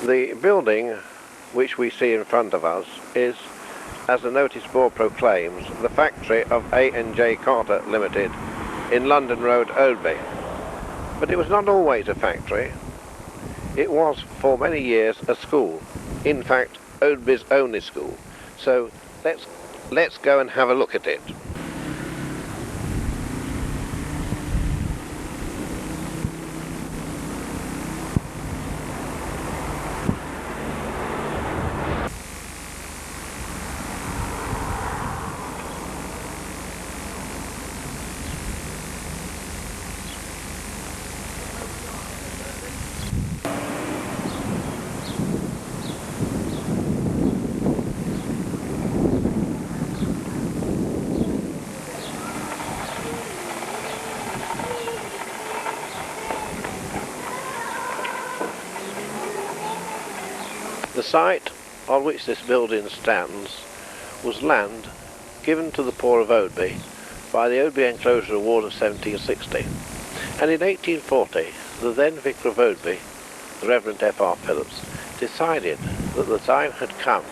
The building which we see in front of us is, as the notice board proclaims, the factory of A&J Carter Limited in London Road, Oadby. But it was not always a factory. It was for many years a school. In fact, Oadby's only school. So let's go and have a look at it. The site on which this building stands was land given to the poor of Oadby by the Oadby Enclosure Award of 1760, and in 1840 the then Vicar of Oadby, the Reverend F.R. Phillips, decided that the time had come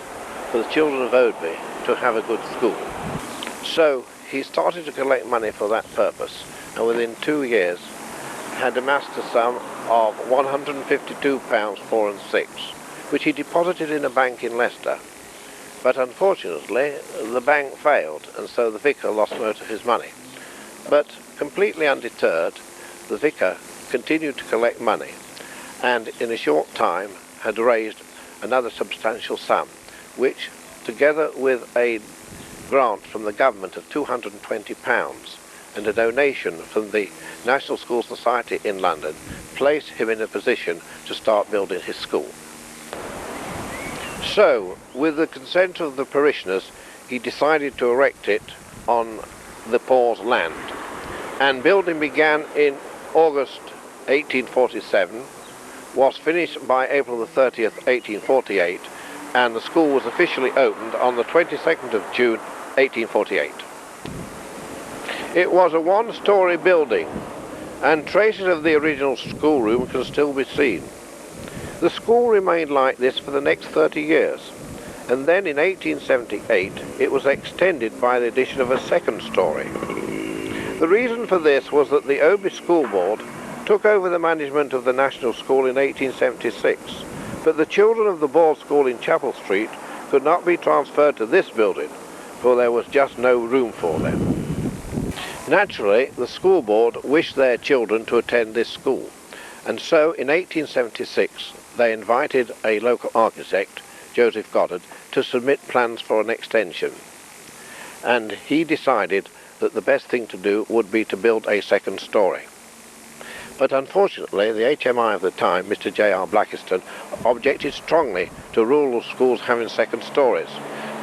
for the children of Oadby to have a good school. So he started to collect money for that purpose, and within 2 years had amassed a sum of £152 4 and 6, which he deposited in a bank in Leicester. But unfortunately the bank failed, and so the vicar lost most of his money. But completely undeterred, the vicar continued to collect money, and in a short time had raised another substantial sum, which, together with a grant from the government of £220 and a donation from the National School Society in London, placed him in a position to start building his school. So, with the consent of the parishioners, he decided to erect it on the poor's land, and building began in August 1847, was finished by April the 30th, 1848, and the school was officially opened on the 22nd of June 1848. It was a one-storey building, and traces of the original schoolroom can still be seen. The school remained like this for the next 30 years, and then in 1878 it was extended by the addition of a second story. The reason for this was that the Oadby School Board took over the management of the National School in 1876, but the children of the board school in Chapel Street could not be transferred to this building, for there was just no room for them. Naturally, the school board wished their children to attend this school, and so in 1876 they invited a local architect, Joseph Goddard, to submit plans for an extension. And he decided that the best thing to do would be to build a second story. But unfortunately, the HMI of the time, Mr. J.R. Blackiston, objected strongly to rural schools having second stories.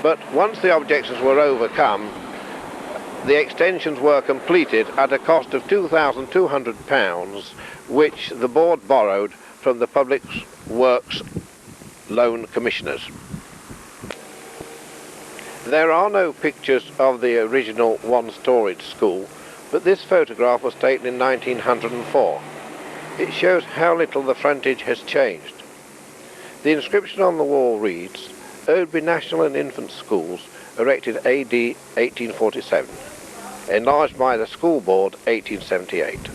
But once the objections were overcome, the extensions were completed at a cost of £2,200, which the board borrowed from the Public Works Loan Commissioners. There are no pictures of the original one-storied school, but this photograph was taken in 1904. It shows how little the frontage has changed. The inscription on the wall reads, Oadby National and Infant Schools, erected AD 1847, enlarged by the School Board 1878.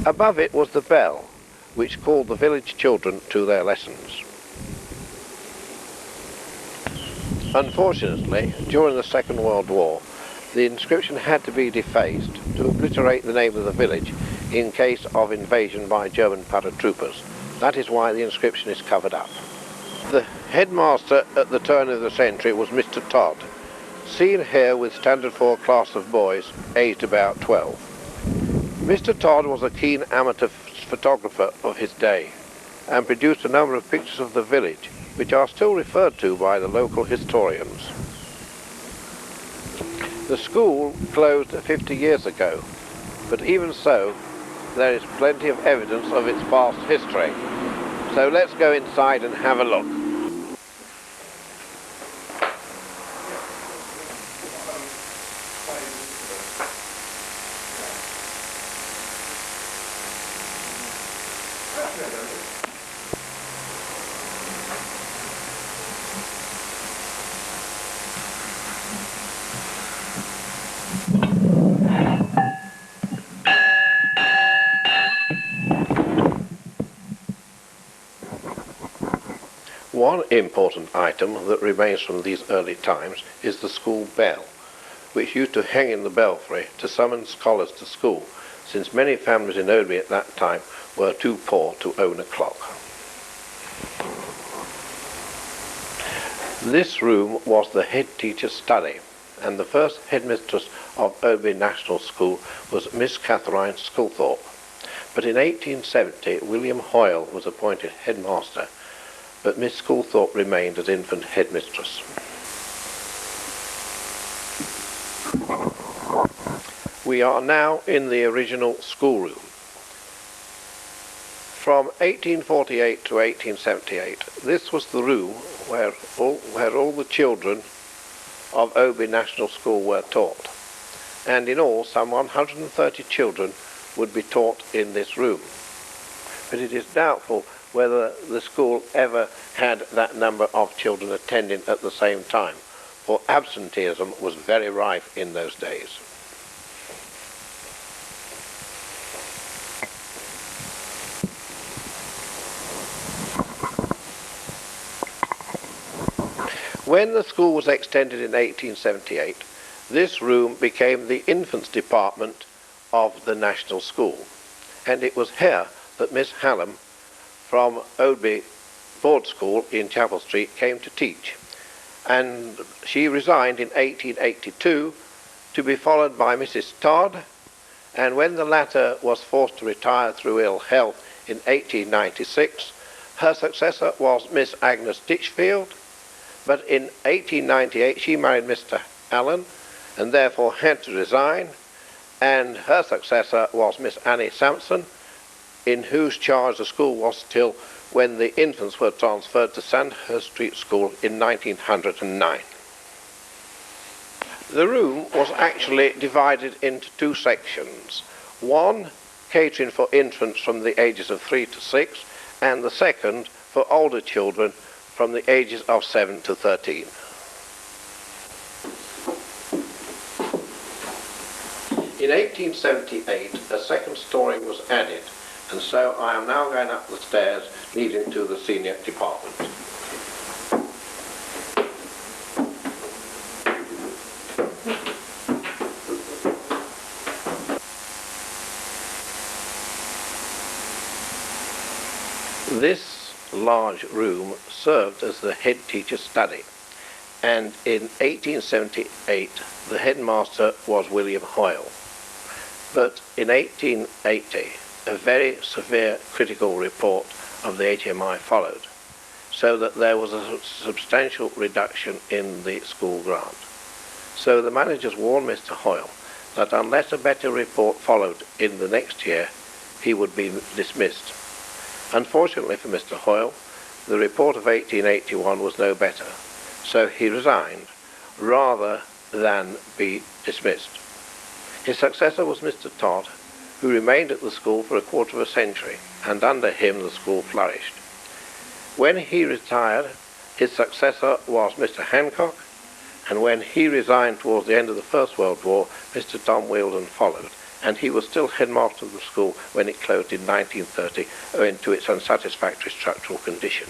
Above it was the bell, which called the village children to their lessons. Unfortunately, during the Second World War, the inscription had to be defaced to obliterate the name of the village in case of invasion by German paratroopers. That is why the inscription is covered up. The headmaster at the turn of the century was Mr. Todd, seen here with Standard 4 class of boys, aged about 12. Mr. Todd was a keen amateur photographer of his day, and produced a number of pictures of the village, which are still referred to by the local historians. The school closed 50 years ago, but even so, there is plenty of evidence of its past history. So let's go inside and have a look. One important item that remains from these early times is the school bell, which used to hang in the belfry to summon scholars to school, since many families in Oadby at that time were too poor to own a clock. This room was the head teacher's study, and the first headmistress of Oadby National School was Miss Catherine Sculthorpe. But in 1870, William Hoyle was appointed headmaster, but Miss Sculthorpe remained as infant headmistress. We are now in the original schoolroom. From 1848 to 1878, this was the room where all the children of Oadby National School were taught, and in all some 130 children would be taught in this room. But it is doubtful whether the school ever had that number of children attending at the same time, for absenteeism was very rife in those days. When the school was extended in 1878, this room became the infants department of the National School, and it was here that Miss Hallam from Oadby Board School in Chapel Street came to teach, and she resigned in 1882 to be followed by Mrs. Todd, and when the latter was forced to retire through ill health in 1896, her successor was Miss Agnes Ditchfield, but in 1898 she married Mr. Allen and therefore had to resign, and her successor was Miss Annie Sampson, in whose charge the school was till when the infants were transferred to Sandhurst Street School in 1909. The room was actually divided into two sections, one catering for infants from the ages of 3 to 6, and the second for older children from the ages of 7 to 13. In 1878, a second story was added, and so I am now going up the stairs leading to the senior department. This large room served as the head teacher's study, and in 1878 the headmaster was William Hoyle. But in 1880 a very severe critical report of the HMI followed, so that there was a substantial reduction in the school grant. So the managers warned Mr. Hoyle that unless a better report followed in the next year, he would be dismissed. Unfortunately for Mr. Hoyle, the report of 1881 was no better, so he resigned rather than be dismissed. His successor was Mr. Todd, who remained at the school for a quarter of a century, and under him the school flourished. When he retired, his successor was Mr. Hancock, and when he resigned towards the end of the First World War, Mr. Tom Wealdon followed, and he was still headmaster of the school when it closed in 1930 owing to its unsatisfactory structural condition.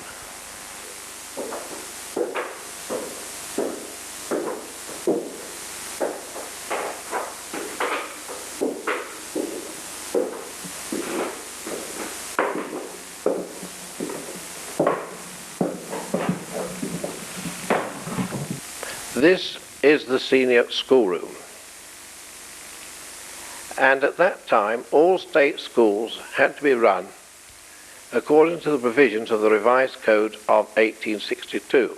This is the senior schoolroom, and at that time all state schools had to be run according to the provisions of the Revised Code of 1862.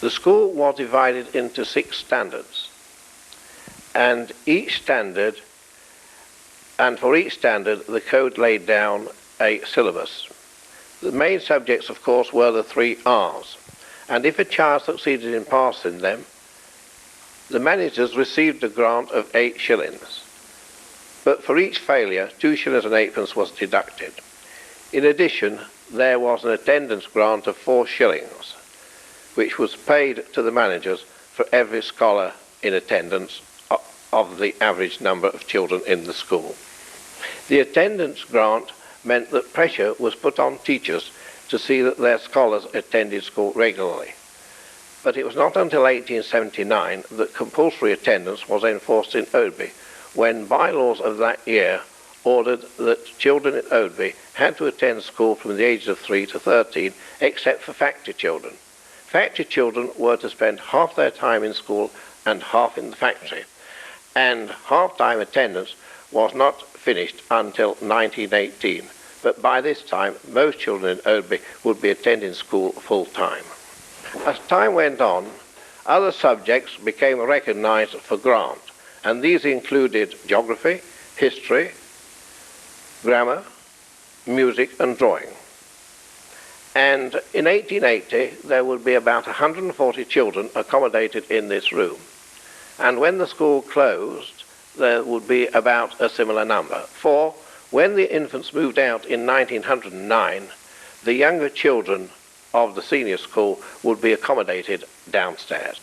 The school was divided into 6 standards, and for each standard the code laid down a syllabus. The main subjects, of course, were the 3 R's. And if a child succeeded in passing them, the managers received a grant of 8 shillings. But for each failure, 2 shillings and 8pence was deducted. In addition, there was an attendance grant of 4 shillings, which was paid to the managers for every scholar in attendance of the average number of children in the school. The attendance grant meant that pressure was put on teachers to see that their scholars attended school regularly. But it was not until 1879 that compulsory attendance was enforced in Oadby, when bylaws of that year ordered that children in Oadby had to attend school from the ages of 3 to 13, except for factory children. Factory children were to spend half their time in school and half in the factory, and half-time attendance was not finished until 1918, but by this time most children in Oadby would be attending school full-time. As time went on, other subjects became recognised for grant, and these included geography, history, grammar, music and drawing. And in 1880 there would be about 140 children accommodated in this room. And when the school closed, there would be about a similar number. For when the infants moved out in 1909, the younger children of the senior school would be accommodated downstairs.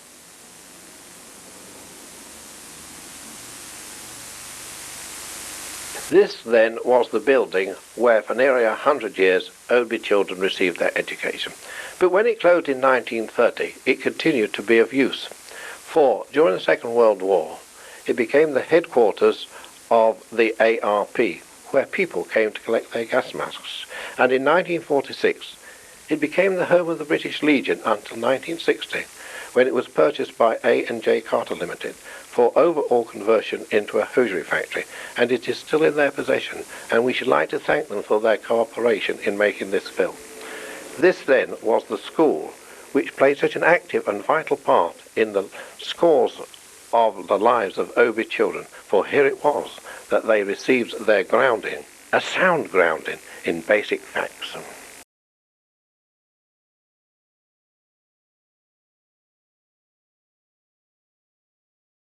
This then was the building where for nearly 100 years Oadby children received their education. But when it closed in 1930, it continued to be of use. For during the Second World War, it became the headquarters of the ARP, where people came to collect their gas masks. And in 1946, it became the home of the British Legion until 1960, when it was purchased by A&J Carter Limited for overall conversion into a hosiery factory, and it is still in their possession, and we should like to thank them for their cooperation in making this film. This then was the school which played such an active and vital part in the scores of the lives of Oadby children, for here it was that they received their grounding, a sound grounding in basic facts.